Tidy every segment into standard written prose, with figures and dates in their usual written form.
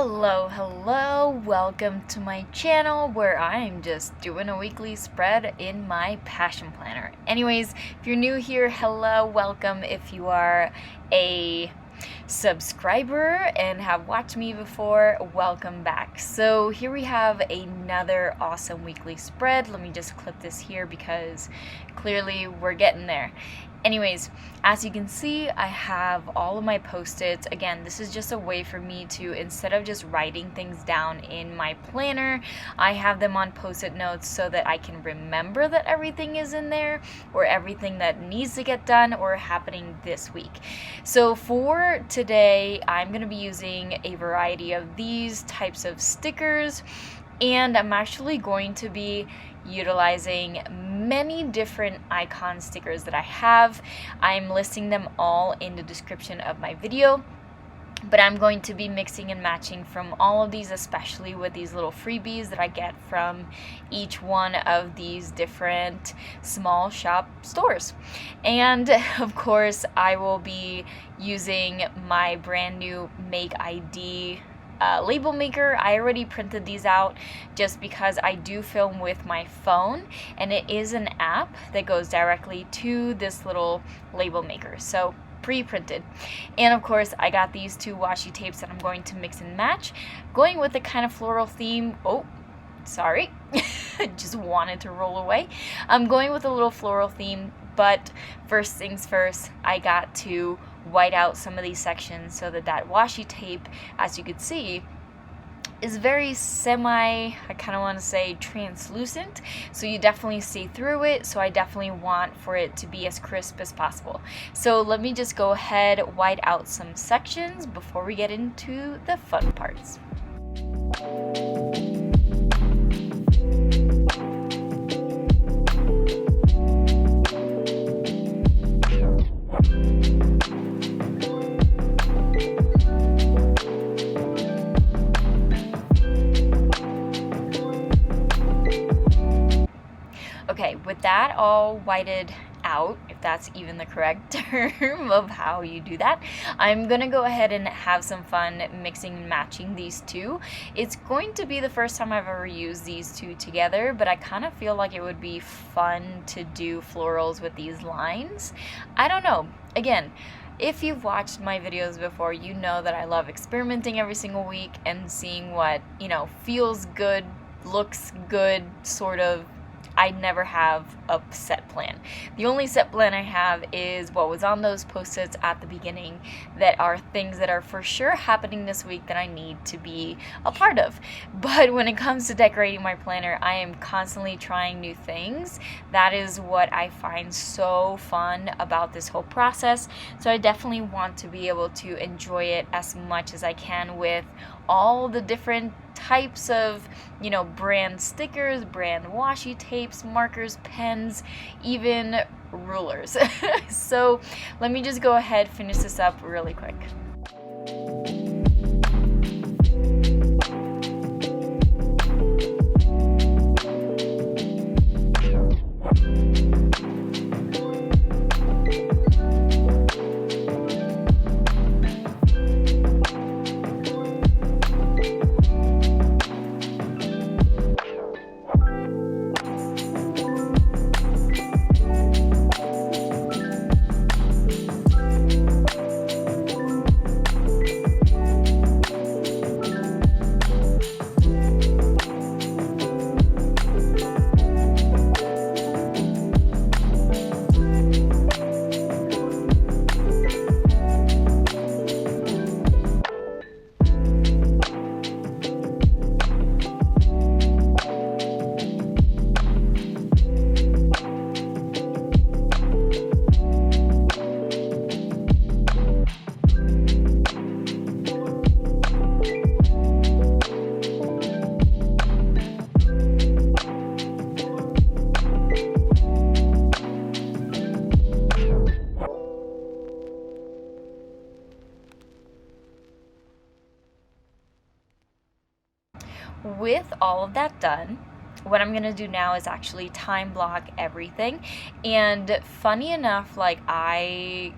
Hello, welcome to my channel where I'm just doing a weekly spread in my passion planner. Anyways, if you're new here, hello, welcome. If you are a subscriber and have watched me before, welcome back. So here we have another awesome weekly spread. Let me just clip this here because clearly we're getting there. Anyways, as you can see, I have all of my post-its. Again, this is just a way for me to, instead of just writing things down in my planner, I have them on post-it notes so that I can remember that everything is in there or everything that needs to get done or happening this week. So for today, I'm going to be using a variety of these types of stickers, and I'm actually going to be utilizing many different icon stickers that I have. I'm listing them all in the description of my video, but I'm going to be mixing and matching from all of these, especially with these little freebies that I get from each one of these different small shop stores. And of course, I will be using my brand new Make ID label maker. I already printed these out just because I do film with my phone, and it is an app that goes directly to this little label maker, so pre-printed. And of course, I got these two washi tapes that I'm going to mix and match, going with the kind of floral theme. Oh, sorry, I just wanted to roll away. I'm going with a little floral theme, but first things first, I got to white out some of these sections so that washi tape, as you can see, is very I kind of want to say translucent, so you definitely see through it. So I definitely want for it to be as crisp as possible. So let me just go ahead, white out some sections before we get into the fun parts. Okay, with that all whited out, if that's even the correct term of how you do that, I'm gonna go ahead and have some fun mixing and matching these two. It's going to be the first time I've ever used these two together, but I kind of feel like it would be fun to do florals with these lines. I don't know. Again, if you've watched my videos before, you know that I love experimenting every single week and seeing what, feels good, looks good, sort of. I never have a set plan. The only set plan I have is what was on those post-its at the beginning that are things that are for sure happening this week that I need to be a part of. But when it comes to decorating my planner, I am constantly trying new things. That is what I find so fun about this whole process. So I definitely want to be able to enjoy it as much as I can with all the different types of, brand stickers, brand washi tapes, markers, pens, even rulers. So let me just go ahead, finish this up really quick. With all of that done, what I'm gonna do now is actually time block everything. And funny enough, like I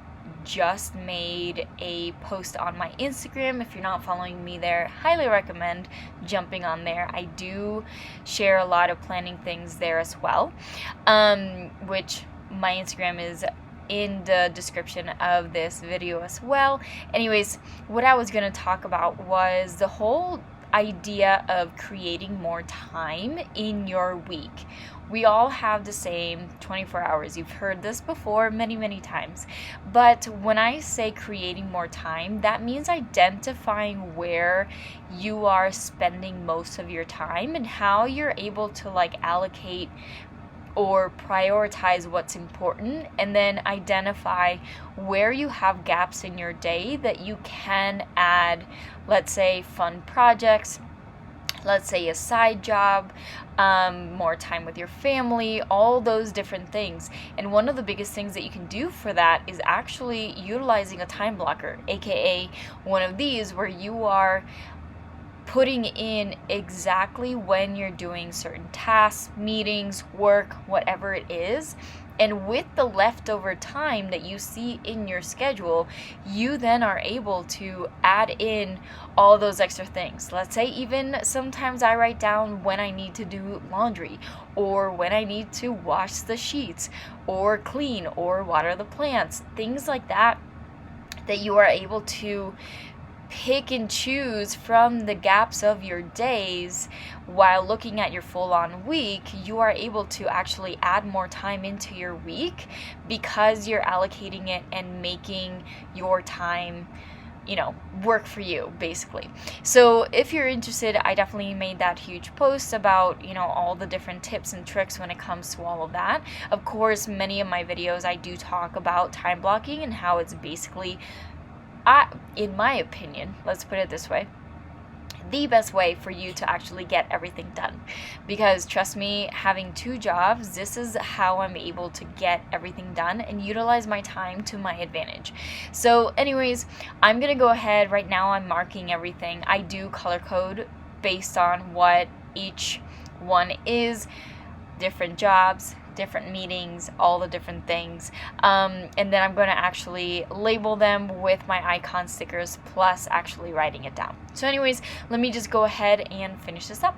just made a post on my Instagram. If you're not following me there, highly recommend jumping on there. I do share a lot of planning things there as well, which my Instagram is in the description of this video as well. Anyways, what I was going to talk about was the whole idea of creating more time in your week. We all have the same 24 hours. You've heard this before many times. But when I say creating more time, that means identifying where you are spending most of your time and how you're able to like allocate or prioritize what's important, and then identify where you have gaps in your day that you can add, let's say, fun projects, let's say a side job, more time with your family, all those different things. And one of the biggest things that you can do for that is actually utilizing a time blocker, aka one of these where you are putting in exactly when you're doing certain tasks, meetings, work, whatever it is. And with the leftover time that you see in your schedule, you then are able to add in all those extra things. Let's say even sometimes I write down when I need to do laundry, or when I need to wash the sheets, or clean, or water the plants, things like that, that you are able to pick and choose from the gaps of your days. While looking at your full-on week, you are able to actually add more time into your week because you're allocating it and making your time, work for you, basically. So if you're interested, I definitely made that huge post about, all the different tips and tricks when it comes to all of that. Of course, many of my videos, I do talk about time blocking and how it's basically, in my opinion, let's put it this way, the best way for you to actually get everything done. Because trust me, having 2 jobs, this is how I'm able to get everything done and utilize my time to my advantage. So anyways, I'm gonna go ahead right now. I'm marking everything. I do color code based on what each one is, different jobs, different meetings, all the different things, and then I'm going to actually label them with my icon stickers plus actually writing it down. So anyways, let me just go ahead and finish this up.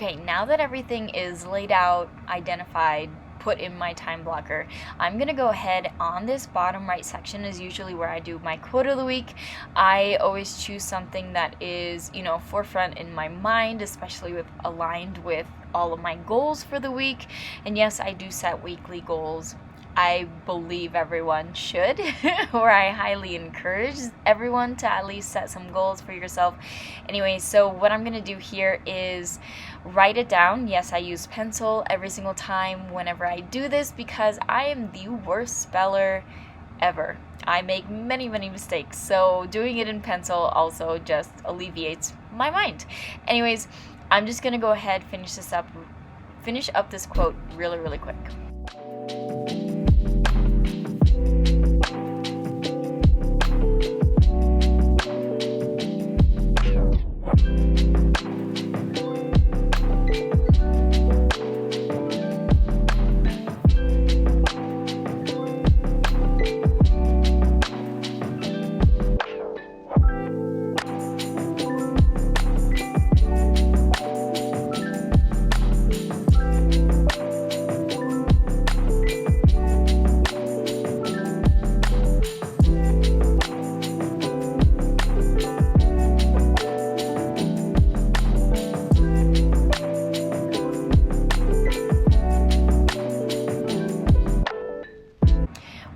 Okay, now that everything is laid out, identified, put in my time blocker, I'm gonna go ahead on this bottom right section is usually where I do my quote of the week. I always choose something that is, you know, forefront in my mind, especially with aligned with all of my goals for the week. And yes, I do set weekly goals. I believe everyone should, or I highly encourage everyone to at least set some goals for yourself. Anyway, so what I'm gonna do here is write it down. Yes, I use pencil every single time whenever I do this because I am the worst speller ever. I make many mistakes, so doing it in pencil also just alleviates my mind. Anyways, I'm just gonna go ahead, finish up this quote really quick.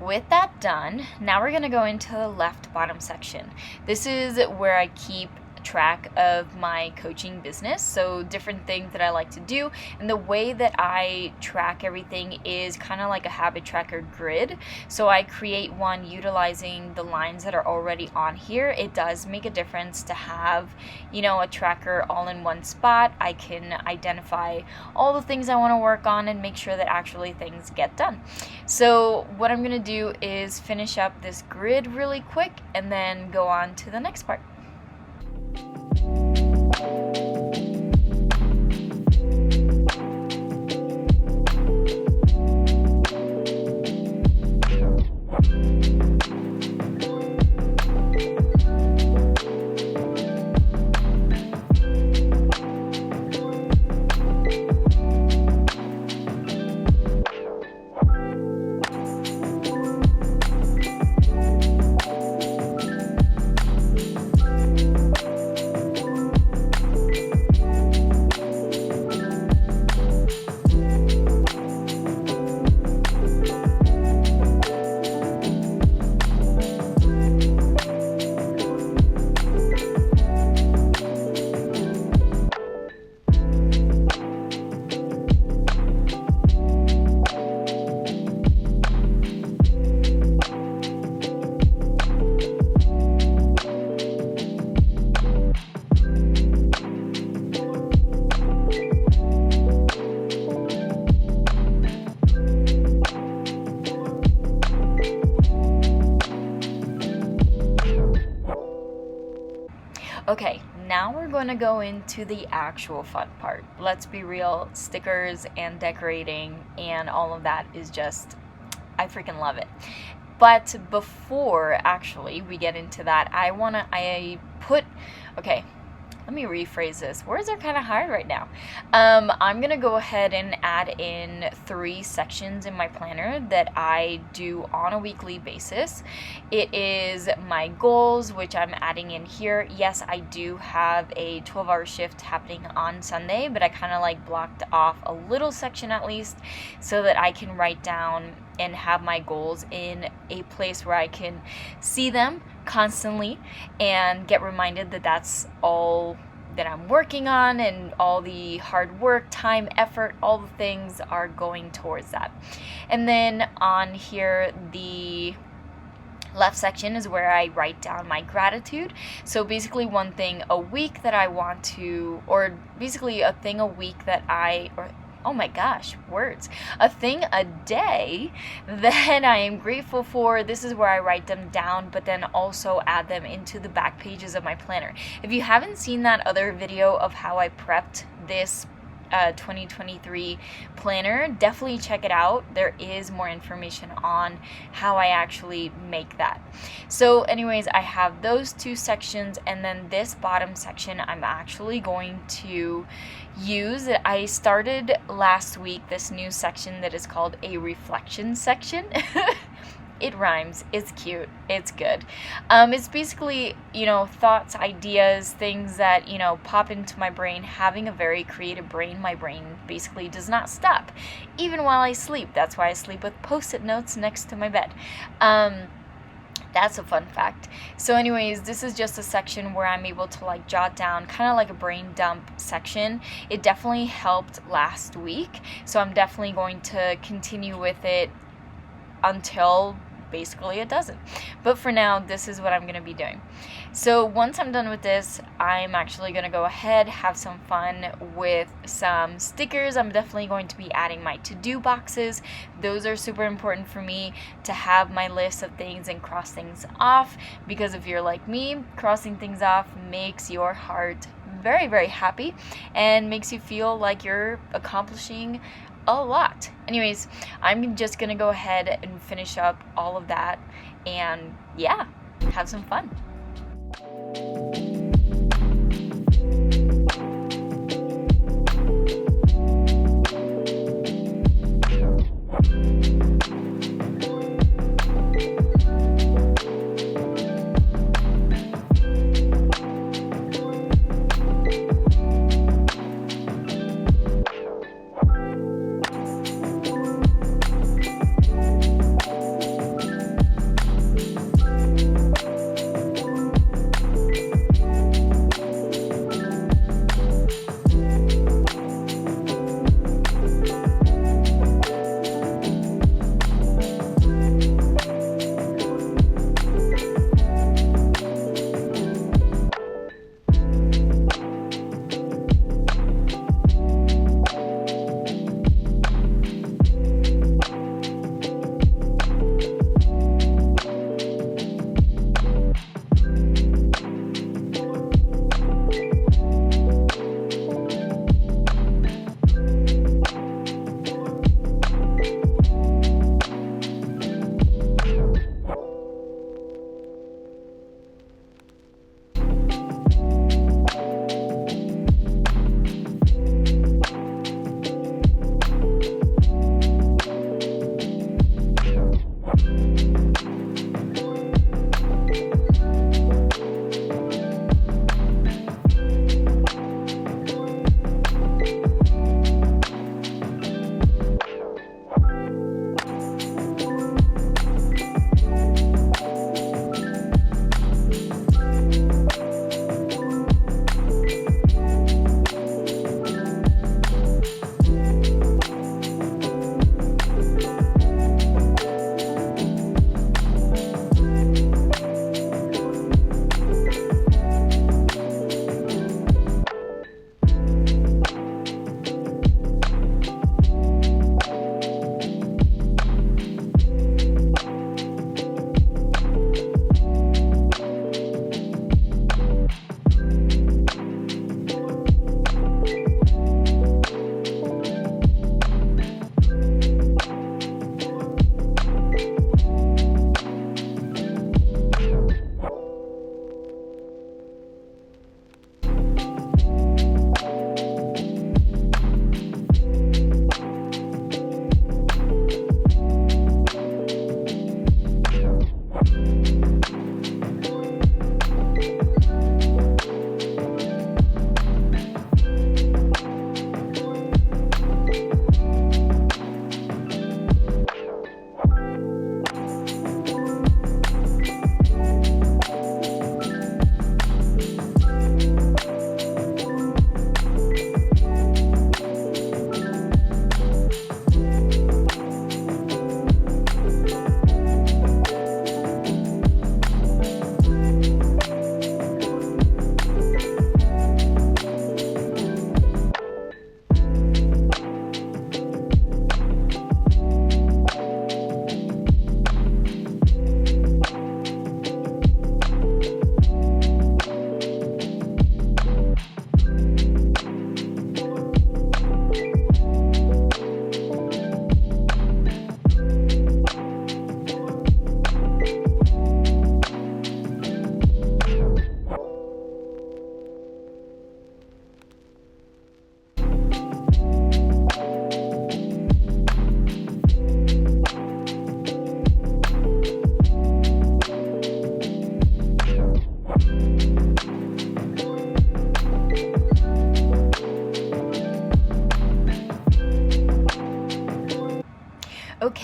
With that done, now we're gonna go into the left bottom section. This is where I keep track of my coaching business, so different things that I like to do, and the way that I track everything is kind of like a habit tracker grid. So I create one utilizing the lines that are already on here. It does make a difference to have, you know, a tracker all in one spot. I can identify all the things I want to work on and make sure that actually things get done. So what I'm gonna do is finish up this grid really quick and then go on to the next part. Okay, now we're going to go into the actual fun part. Let's be real, stickers and decorating and all of that is just, I freaking love it. But before actually we get into that, okay, let me rephrase this. Words are kind of hard right now. I'm gonna go ahead and add in 3 sections in my planner that I do on a weekly basis. It is my goals, which I'm adding in here. Yes, I do have a 12-hour shift happening on Sunday, but I kind of like blocked off a little section at least so that I can write down and have my goals in a place where I can see them constantly and get reminded that that's all that I'm working on and all the hard work, time, effort, all the things are going towards that. And then on here, the left section is where I write down my gratitude. So basically one thing a week that I want to, or basically a thing a week that oh my gosh, words. A thing a day that I am grateful for. This is where I write them down, but then also add them into the back pages of my planner. If you haven't seen that other video of how I prepped this 2023 planner, definitely check it out. There is more information on how I actually make that. So anyways, I have those two sections, and then this bottom section I'm actually going to use. I started last week this new section that is called a reflection section. It rhymes, it's cute, it's good. It's basically, thoughts, ideas, things that, pop into my brain. Having a very creative brain, my brain basically does not stop, even while I sleep. That's why I sleep with Post-it notes next to my bed. That's a fun fact. So anyways, this is just a section where I'm able to like jot down, kind of like a brain dump section. It definitely helped last week, so I'm definitely going to continue with it until basically it doesn't. But for now, this is what I'm going to be doing. So once I'm done with this, I'm actually going to go ahead, have some fun with some stickers. I'm definitely going to be adding my to-do boxes. Those are super important for me to have my list of things and cross things off, because if you're like me, crossing things off makes your heart very, very happy and makes you feel like you're accomplishing a lot. Anyways, I'm just gonna go ahead and finish up all of that, and yeah, have some fun.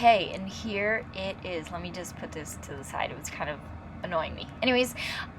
Okay, and here it is. Let me just put this to the side. It was kind of annoying me. Anyways,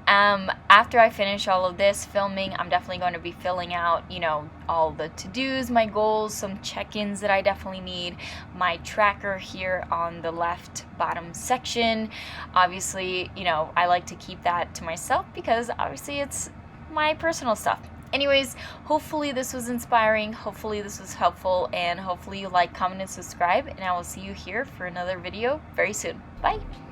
after I finish all of this filming, I'm definitely going to be filling out, you know, all the to-dos, my goals, some check-ins that I definitely need, my tracker here on the left bottom section. Obviously, you know, I like to keep that to myself because obviously it's my personal stuff. Anyways, hopefully this was inspiring, hopefully this was helpful, and hopefully you like, comment, and subscribe, and I will see you here for another video very soon. Bye!